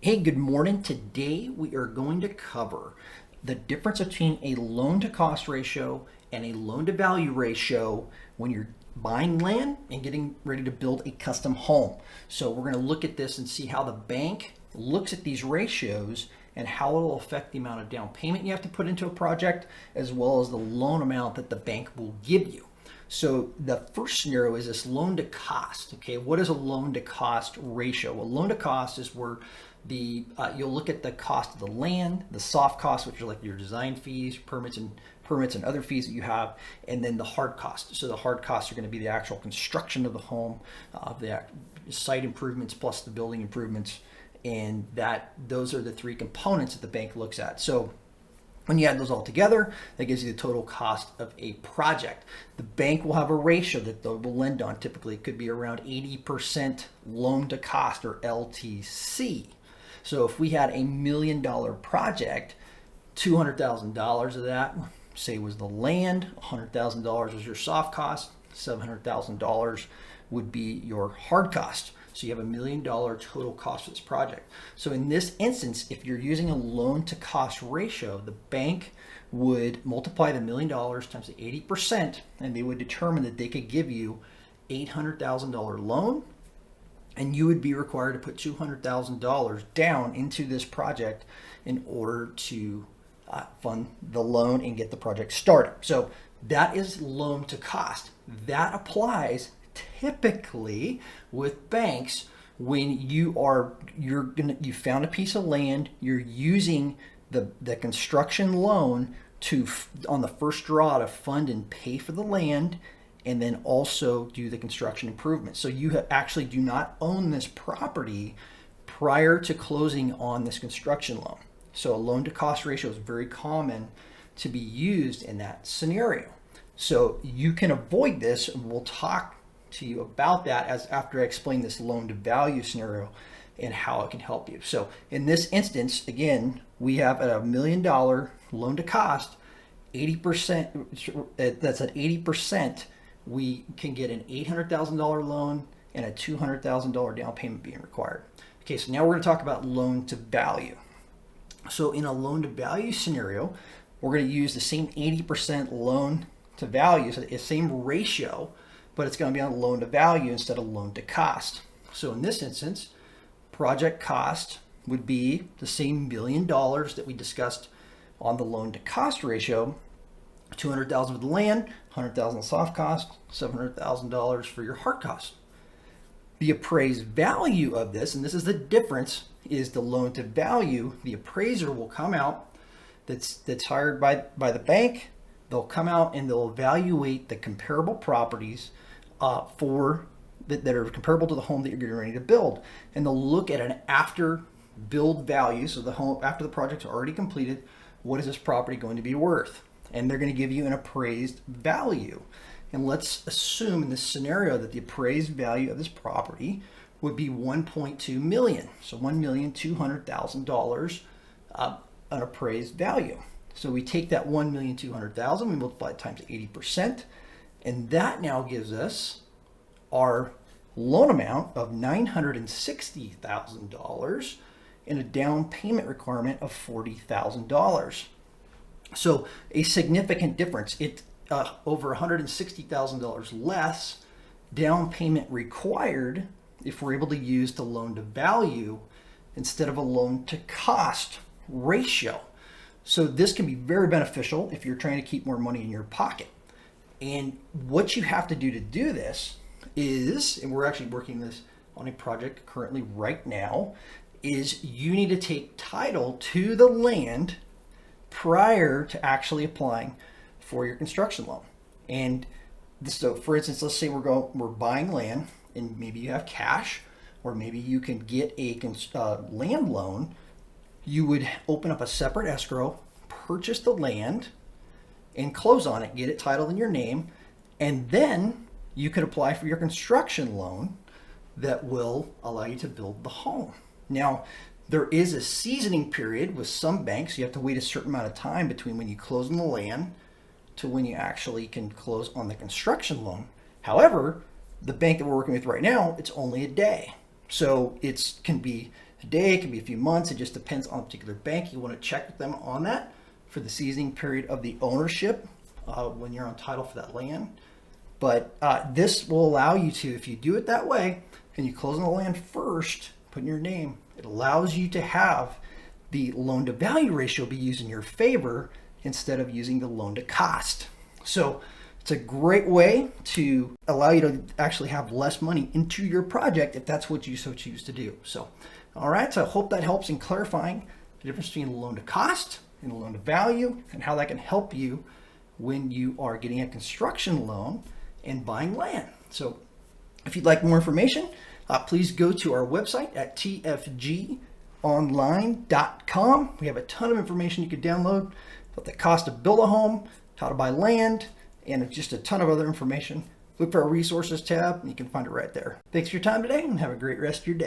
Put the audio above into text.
Hey, good morning. Today we are going to cover the difference between a loan to cost ratio and a loan to value ratio when you're buying land and getting ready to build a custom home. So we're going to look at this and see how the bank looks at these ratios and how it will affect the amount of down payment you have to put into a project, as well as the loan amount that the bank will give you. So the first scenario is this loan to cost. Okay, what is a loan to cost ratio? Well, loan to cost is where you'll look at the cost of the land, the soft costs, which are like your design fees, permits and other fees that you have, and then the hard costs. So the hard costs are going to be the actual construction of the home, the site improvements plus the building improvements, and those are the three components that the bank looks at. So when you add those all together, that gives you the total cost of a project. The bank will have a ratio that they will lend on. Typically, it could be around 80% loan to cost, or LTC. So if we had $1 million project, $200,000 of that, say, was the land, $100,000 was your soft cost, $700,000 would be your hard cost. So you have $1 million total cost for this project. So in this instance, if you're using a loan to cost ratio, the bank would multiply the $1 million times the 80%, and they would determine that they could give you $800,000 loan, and you would be required to put $200,000 down into this project in order to fund the loan and get the project started. So that is loan to cost. That applies typically with banks when you found a piece of land, you're using the construction loan on the first draw to fund and pay for the land, and then also do the construction improvements. So you actually do not own this property prior to closing on this construction loan. So a loan to cost ratio is very common to be used in that scenario. So you can avoid this, and we'll talk to you about that after I explain this loan to value scenario and how it can help you. So in this instance, again, we have a $1 million loan to cost, 80%, that's at 80%, we can get an $800,000 loan and a $200,000 down payment being required. Okay, so now we're going to talk about loan to value. So in a loan to value scenario, we're going to use the same 80% loan to value, so the same ratio, but it's going to be on loan to value instead of loan to cost. So in this instance, project cost would be the same $1 million that we discussed on the loan to cost ratio, $200,000 for the land, $100,000 soft cost, $700,000 for your hard cost. The appraised value of this, and this is the difference, is the loan to value. The appraiser will come out that's hired by the bank. They'll come out and they'll evaluate the comparable properties that are comparable to the home that you're getting ready to build, and they'll look at an after build value. So the home, after the project's already completed, what is this property going to be worth? And they're going to give you an appraised value. And let's assume in this scenario that the appraised value of this property would be $1.2 million. So $1,200,000 an appraised value. So we take that $1,200,000, we multiply it times 80%, and that now gives us our loan amount of $960,000 and a down payment requirement of $40,000. So a significant difference. It's over $160,000 less down payment required if we're able to use the loan to value instead of a loan to cost ratio. So this can be very beneficial if you're trying to keep more money in your pocket. And what you have to do this is, and we're actually working this on a project currently right now, is you need to take title to the land prior to actually applying for your construction loan. And so, for instance, let's say we're buying land, and maybe you have cash, or maybe you can get a land loan. You would open up a separate escrow, purchase the land, and close on it, get it titled in your name, and then you could apply for your construction loan that will allow you to build the home. Now, there is a seasoning period with some banks. You have to wait a certain amount of time between when you close on the land to when you actually can close on the construction loan. However, the bank that we're working with right now, it's only a day. So it can be a day, it can be a few months. It just depends on a particular bank. You want to check with them on that for the seasoning period of the ownership when you're on title for that land. But this will allow you to, if you do it that way and you close on the land first, put in your name, it allows you to have the loan to value ratio be used in your favor instead of using the loan to cost. So it's a great way to allow you to actually have less money into your project if that's what you so choose to do. So, all right, so I hope that helps in clarifying the difference between the loan to cost and the loan to value and how that can help you when you are getting a construction loan and buying land. So if you'd like more information, please go to our website at tfgonline.com. We have a ton of information you can download about the cost to build a home, how to buy land, and just a ton of other information. Look for our resources tab and you can find it right there. Thanks for your time today and have a great rest of your day.